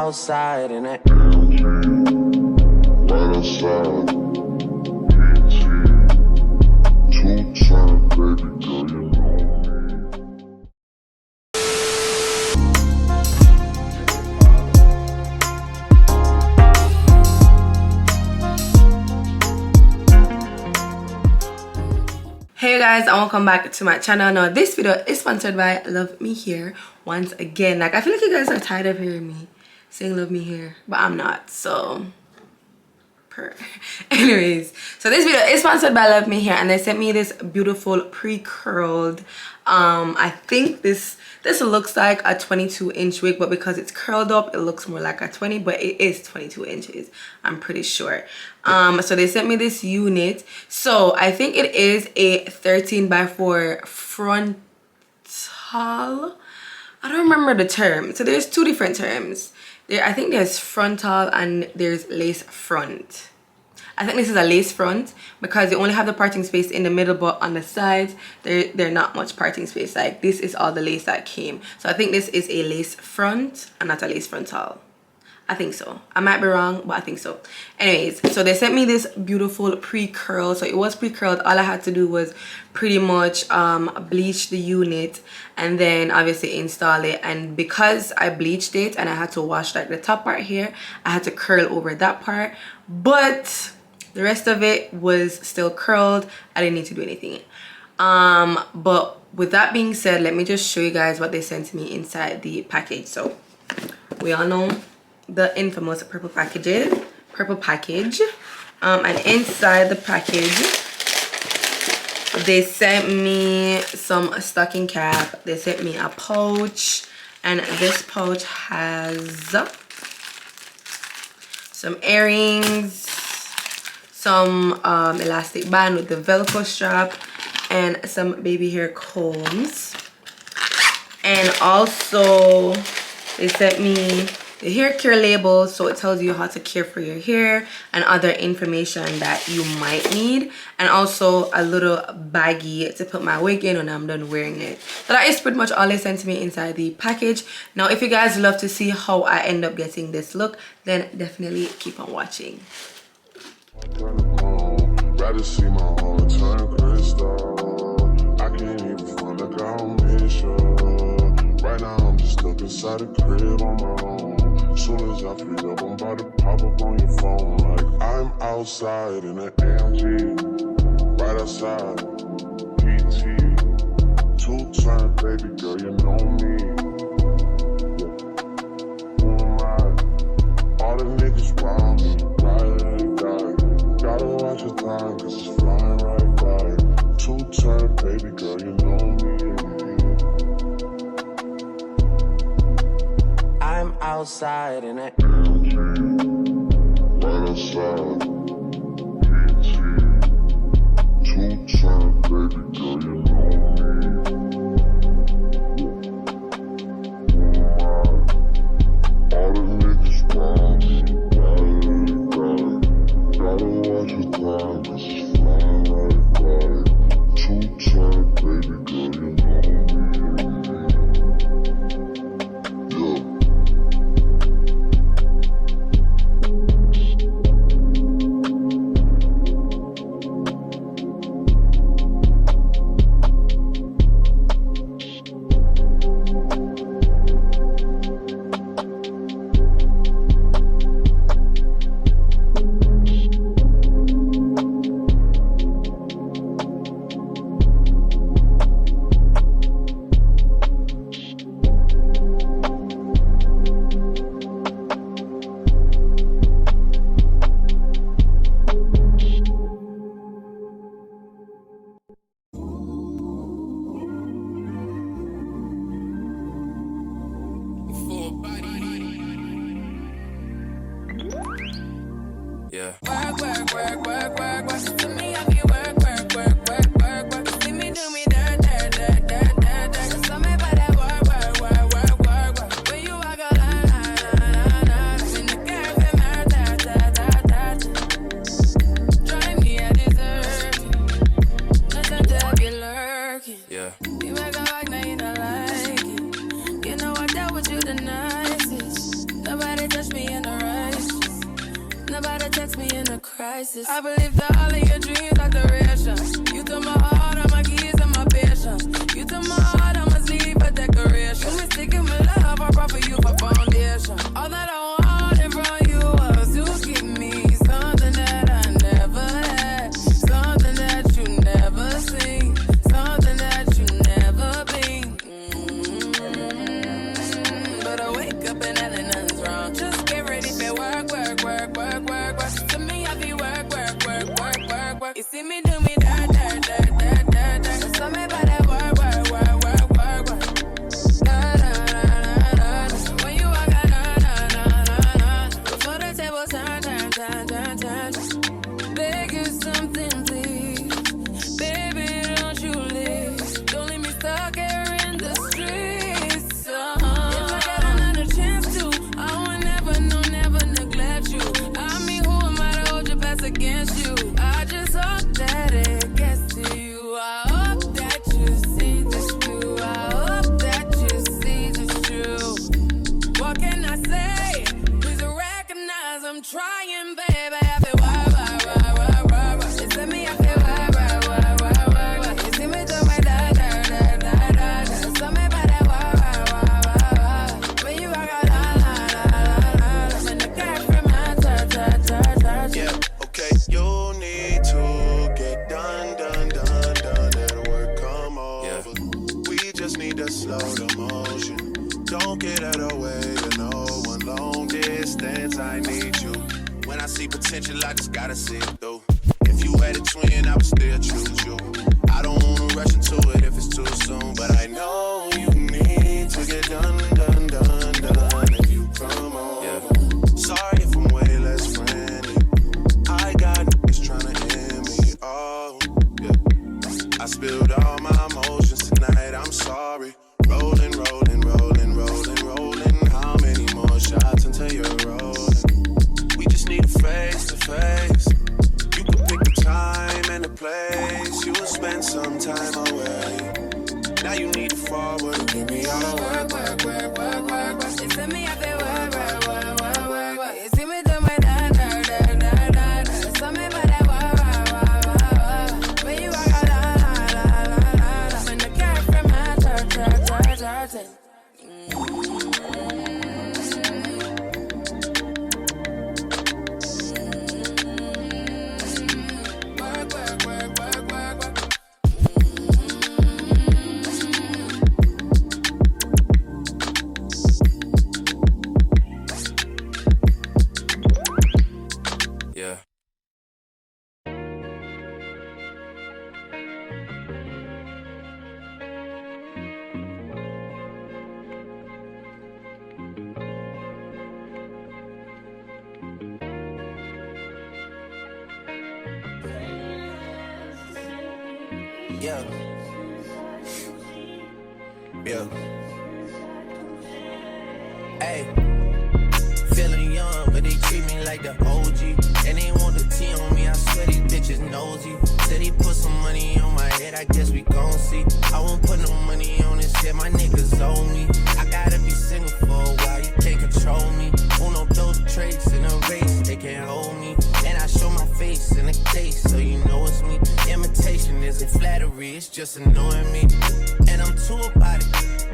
outside in it. Right outside. Two-time, baby girl, you know me. Hey guys, and welcome back to my channel. Now this video is sponsored by Luvme here once again. Like, I feel like you guys are tired of hearing me saying Luvme here, but I'm not, so anyways, so this video is sponsored by Luvme here, and they sent me this beautiful pre-curled I think this looks like a 22-inch wig, but because it's curled up it looks more like a 20, but it is 22 inches, I'm pretty sure. So they sent me this unit. So I think it is a 13x4 frontal. I don't remember the term. So there's two different terms. I think there's frontal and there's lace front. I think this is a lace front because you only have the parting space in the middle, but on the sides they're not much parting space. Like, this is all the lace that came. So I think this is a lace front and not a lace frontal. I think so. I might be wrong, but I think so. Anyways, so they sent me this beautiful pre-curl. So it was pre-curled. All I had to do was pretty much bleach the unit and then obviously install it. And because I bleached it and I had to wash like the top part here, I had to curl over that part. But the rest of it was still curled. I didn't need to do anything. But with that being said, let me just show you guys what they sent me inside the package. So we all know the infamous purple package, and inside the package they sent me some stocking cap, they sent me a pouch, and this pouch has some earrings, some elastic band with the velcro strap, and some baby hair combs. And also they sent me the hair care label, so it tells you how to care for your hair and other information that you might need, and also a little baggie to put my wig in when I'm done wearing it. So that is pretty much all they sent to me inside the package. Now if you guys love to see how I end up getting this look, then definitely keep on watching. Rather see my heart turn crystal. I can't even find like I'll miss you. Right now I'm just stuck inside the crib on my own. Soon as I free up, I'm about to pop up on your phone. Like I'm outside in an AMG, right outside, PT. Two-time, baby girl, you know me. Who am I? All the niggas round me, right, gotta watch your time, cause it's flying right by. Two-time, baby girl, you know me. I'm outside in it. Right outside, PT. Two-time, baby girl, you know me. All the niggas round me, right, gotta watch your time, cause it's flying right by. Two-time, baby girl, you know me. Yeah. Yeah. Work, work, work, work, work, work. To me, I feel work, work, work, work, work, work. See me do me dirt, dirt, dirt, dirt, dirt, dirt. Just tell me about that work, work, work, work, work, work. When you walk out, la, la, la, la, la. In the cafe, man, da, da, da, da. Drive me, I deserve it. Nothing to have you lurking. Yeah. You make a like, now you don't like it. You know I dealt with you the nicest. Nobody touched places. I believe that all of your dreams are duration. You took my heart, all my keys, and my patience. You took my heart, I must leave for decoration. You mistaken my love, I brought for you for foundation. All that I wanted from you was to give me something that I never had, something that you never seen, something that you never been. But I wake up and nothing's wrong. Just get ready for work. To me, I be work. You see me do me dirt. Tell me about that work. When you walk out, before the table turn. Beg you something, please. Baby, don't you leave. Don't leave me stuck here in the streets. If I got another chance to, I would never neglect you. I mean, who am I to hold your best against you? I just hope that it gets to you. I hope that you see this through. I hope that you see this true. What can I say? Please recognize I'm trying, baby. I feel work. You see me, I feel work. You see me do my da. Tell me about that work. When you walk out, when the cat from my touch. Yeah, okay, you need to get done. That'll work, come over. We just need to slow the motion. Don't get out of the way to no one. Long distance, I need you. When I see potential, I just gotta see it through. If you had a twin, I would still choose you. I don't wanna rush into it if it's too soon, but I know you need to get done. If you come over. Sorry if I'm way less friendly. I got niggas tryna end me. Oh, yeah. I spilled all my emotions tonight. I'm sorry. Rolling. How many more shots until you're rolling? We just need a face to face. You can pick the time and the place. You will spend some time away. Now you need to forward and give me all the work. You see me, I feel work. You see me do my da. Tell me about that work. When you walk out, when the cat from my church. Yeah. Hey, feeling young, but they treat me like the OG. And they want the T on me, I swear these bitches nosy. Said he put some money on my head, I guess we gon' see. I won't put no money on this shit, my niggas owe me. I gotta be single for a while, you can't control me. Uno those traits in a race, they can't hold me. And I show my face in the case, so you know it's me. Imitation isn't flattery, it's just annoying me. And I'm too about it.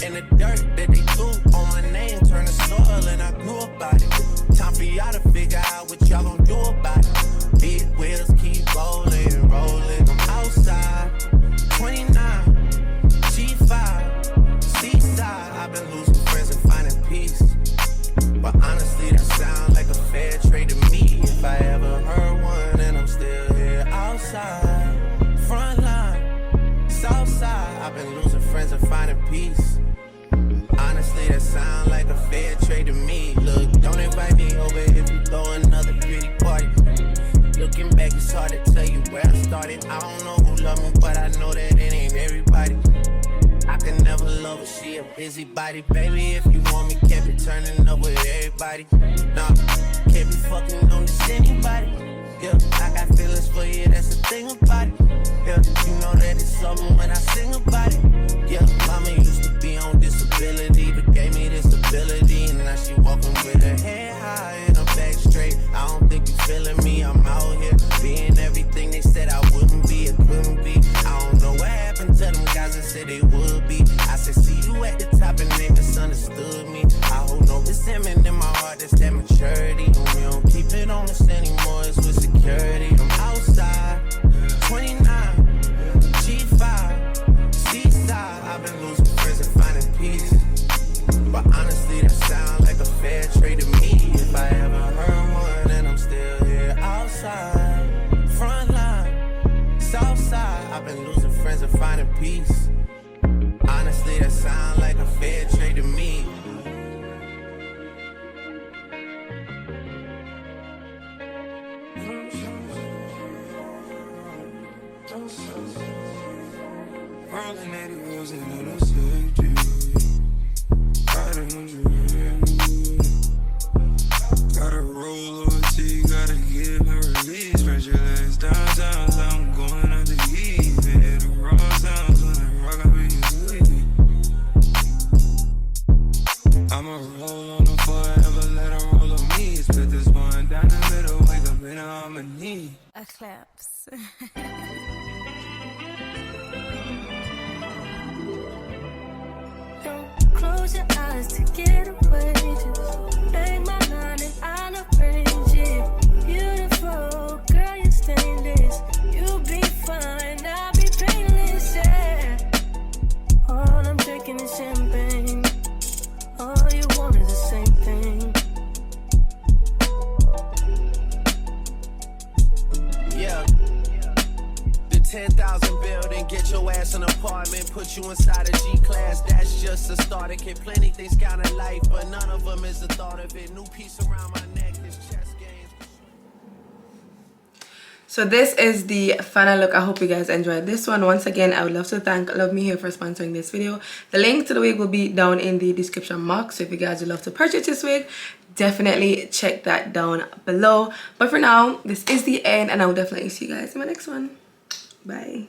And the dirt that they threw on my name turned to soil, and I grew about it. Time for y'all to figure out what y'all gon' do about it. Big wheels keep rolling. I'm outside, 29, G5, seaside. I've been losing friends and finding peace. But honestly, that sounds like a fair trade to me. If I ever heard one, and I'm still here outside, front line, south side. I've been losing friends and finding peace. Honestly, that sound like a fair trade to me. Look, don't invite me over if you throw another pretty party. Looking back, it's hard to tell you where I started. I don't know who loved me, but I know that it ain't everybody. I can never love her, she a busybody. Baby, if you want me, can't be turning up with everybody. Nah, can't be fucking on this anybody. Yeah, I got feelings for you, that's the thing about it. Yeah, you know that it's something when I sing about it. Yeah, mama used to be on disability, but gave me this ability. And now she walking with her head high and her back straight. I don't think you feeling me, I'm out here Gotta roll over to you, gotta give her release. Spread your legs downtown, so I'm going out to eat. Hit the raw sounds when I rock, I'll be with you. I'ma roll on the forever, let her roll on me. Split this one down the middle, wake up in harmony. Assalaxx. Don't close your eyes to get away. Just bang my line and I'll arrange it. Beautiful girl, you're stainless. You'll be fine, I'll be painless. Yeah. All I'm drinking is champagne. All you want is the same thing. Yeah. The 10,000 building, get your ass an apartment, put you inside a G-class. That's just a starter kit. Plenty things count in life, but none of them is the thought of it. New piece around my neck, this chess game. So this is the final look. I hope you guys enjoyed this one. Once again, I would love to thank Luvme here for sponsoring this video. The link to the wig will be down in the description box. So if you guys would love to purchase this wig, definitely check that down below. But for now, this is the end, and I will definitely see you guys in my next one. Bye.